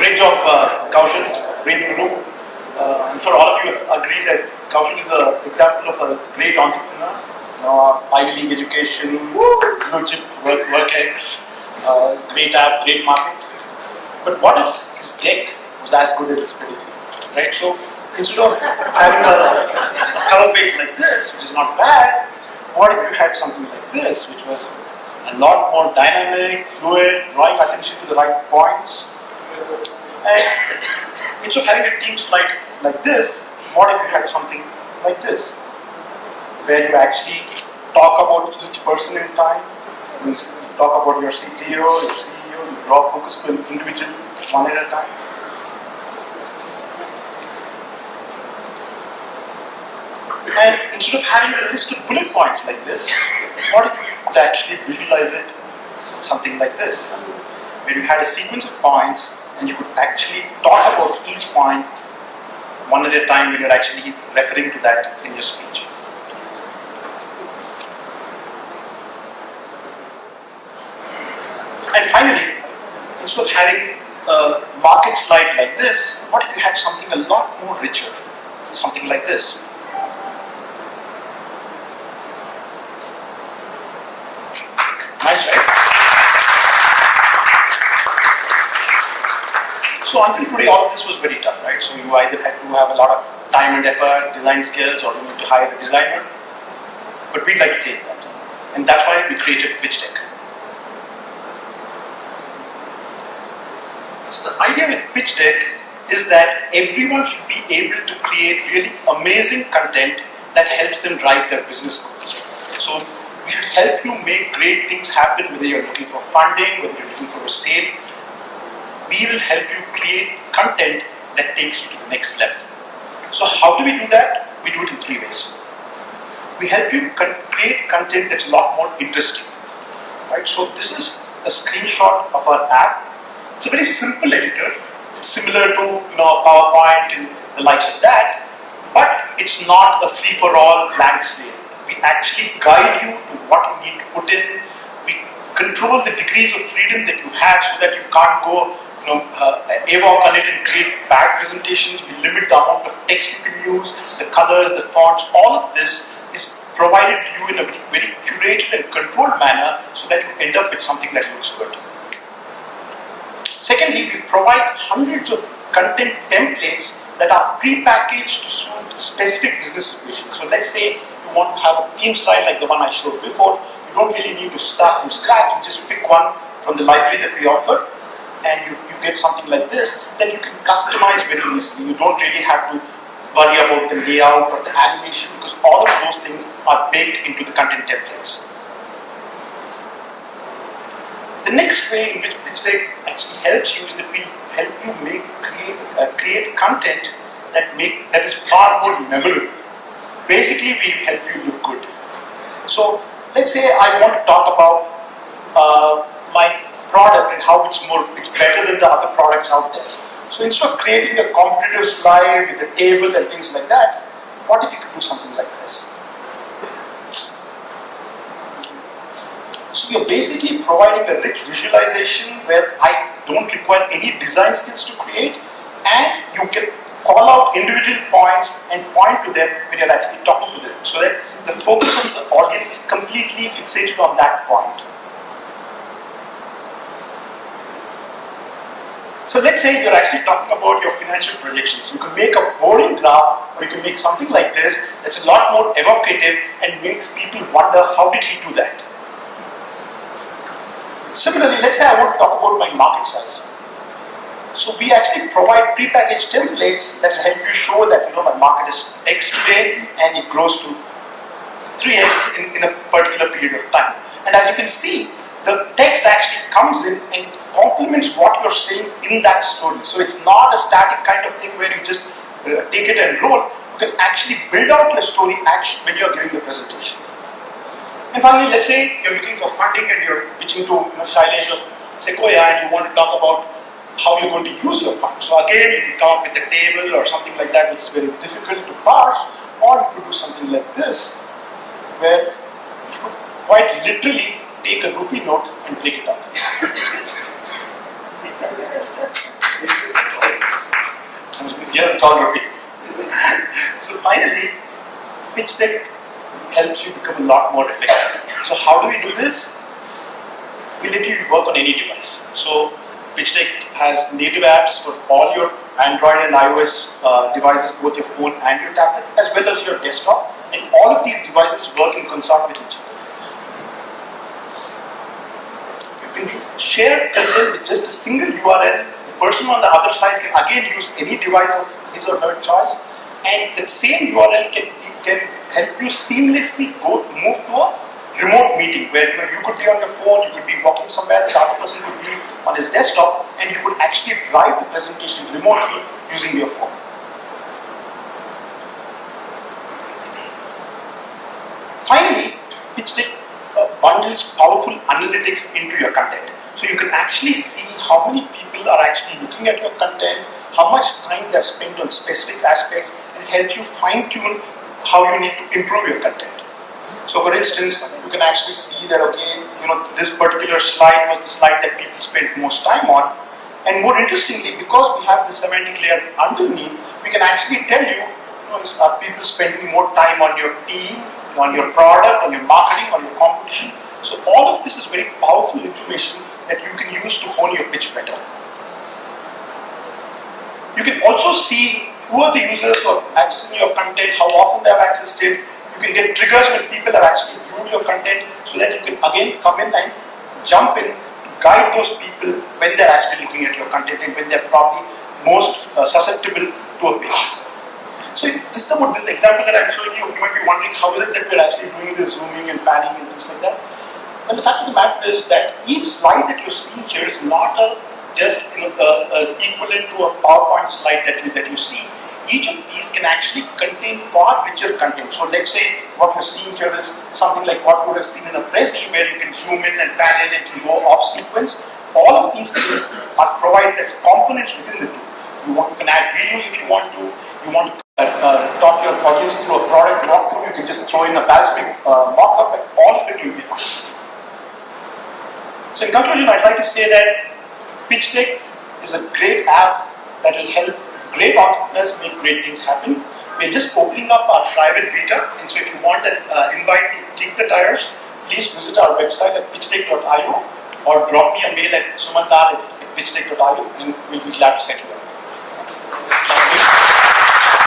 Great job, Kaushal, reading the room. I'm sure all of you agree that Kaushal is an example of a great entrepreneur. Ivy League education, blue chip work-ex, great app, great market. But what if his deck was as good as his pedigree, right? So instead of having a cover page like this, which is not bad, what if you had something like this, which was a lot more dynamic, fluid, drawing attention to the right points? And instead of having a team slide like this, what if you had something like this, where you actually talk about each person in time, you talk about your CTO, your CEO, you draw focus to an individual one at a time. And instead of having a list of bullet points like this, what if you could actually visualize it something like this, where you had a sequence of points and you could actually talk about each point one at a time when you're actually referring to that in your speech. And finally, instead of having a market slide like this, what if you had something a lot more richer, something like this? Nice, right? So until today, all of this was very tough, right? So you either had to have a lot of time and effort, design skills, or you need to hire a designer. But we'd like to change that. And that's why we created PitchDeck. So the idea with PitchDeck is that everyone should be able to create really amazing content that helps them drive their business goals. So we should help you make great things happen, whether you're looking for funding, whether you're looking for a sale. We will help you create content that takes you to the next level. So how do we do that? We do it in 3 ways. We help you create content that's a lot more interesting. Right? So this is a screenshot of our app. It's a very simple editor. It's similar to PowerPoint and the likes of that, but it's not a free-for-all blank slate. We actually guide you to what you need to put in. We control the degrees of freedom that you have so that you can't go AWOC on it and create bad presentations. We limit the amount of text you can use, the colors, the fonts. All of this is provided to you in a very curated and controlled manner so that you end up with something that looks good. Secondly, we provide hundreds of content templates that are pre-packaged to suit specific business situations. So let's say you want to have a theme slide like the one I showed before. You don't really need to start from scratch. You just pick one from the library that we offer, and you get something like this that you can customize very easily. You don't really have to worry about the layout or the animation because all of those things are baked into the content templates. The next way in which PitchDeck actually helps you is that we help you create content that is far more memorable. Basically, we help you look good. So let's say I want to talk about my product and how it's better than the other products out there. So instead of creating a competitive slide with a table and things like that, what if you could do something like this? So you're basically providing a rich visualization where I don't require any design skills to create, and you can call out individual points and point to them when you're actually talking to them, so that the focus of the audience is completely fixated on that point. So let's say you're actually talking about your financial projections. You can make a boring graph, or you can make something like this that's a lot more evocative and makes people wonder, how did he do that? Similarly, let's say I want to talk about my market size. So we actually provide pre-packaged templates that will help you show that my market is X today and it grows to 3X in a particular period of time. And as you can see, the text actually comes in and complements what you're saying in that story. So it's not a static kind of thing where you just take it and roll. You can actually build out your story when you're giving the presentation. And finally, let's say you're looking for funding and you're pitching to Shailesh of Sequoia and you want to talk about how you're going to use your fund. So again, you can come up with a table or something like that which is very difficult to parse, or you could do something like this, where you could quite literally take a rupee note and break it up. Here it's all rupees. So finally, PitchDeck helps you become a lot more effective. So how do we do this? We let you work on any device. So PitchDeck has native apps for all your Android and iOS devices, both your phone and your tablets, as well as your desktop. And all of these devices work in concert with each other. You can share content with just a single URL. The person on the other side can again use any device of his or her choice, and that same URL can help you seamlessly move to a remote meeting where you could be on your phone, you could be walking somewhere, the other person could be on his desktop, and you could actually drive the presentation remotely using your phone. Finally, PitchDeck bundles powerful analytics into your content. So you can actually see how many people are actually looking at your content, how much time they've spent on specific aspects, and helps you fine-tune how you need to improve your content. So for instance, you can actually see that, okay, this particular slide was the slide that people spent most time on. And more interestingly, because we have the semantic layer underneath, we can actually tell you, are people spending more time on your team, on your product, on your marketing, on your competition. So all of this is very powerful information that you can use to hone your pitch better. You can also see who are the users who are accessing your content, how often they have accessed it. You can get triggers when people have actually viewed your content, so that you can again come in and jump in to guide those people when they're actually looking at your content and when they're probably most susceptible to a pitch. So just about this example that I'm showing you, you might be wondering how is it that we're actually doing this zooming and panning and things like that. And the fact of the matter is that each slide that you're seeing here is not just equivalent to a PowerPoint slide that you see. Each of these can actually contain far richer content. So let's say what you're seeing here is something like what you would have seen in a Prezi, where you can zoom in and pan in and go off sequence. All of these things are provided as components within the tool. You can add videos if you want to. You want to talk to your audience through a product walkthrough. You can just throw in a Balsamic mock-up, and all of it will be fine. So in conclusion, I'd like to say that PitchDeck is a great app that will help great entrepreneurs make great things happen. We're just opening up our private beta, and so if you want an invite to kick the tires, please visit our website at pitchdeck.io or drop me a mail at sumantar@pitchdeck.io, and we'll be glad to set you up. Thanks.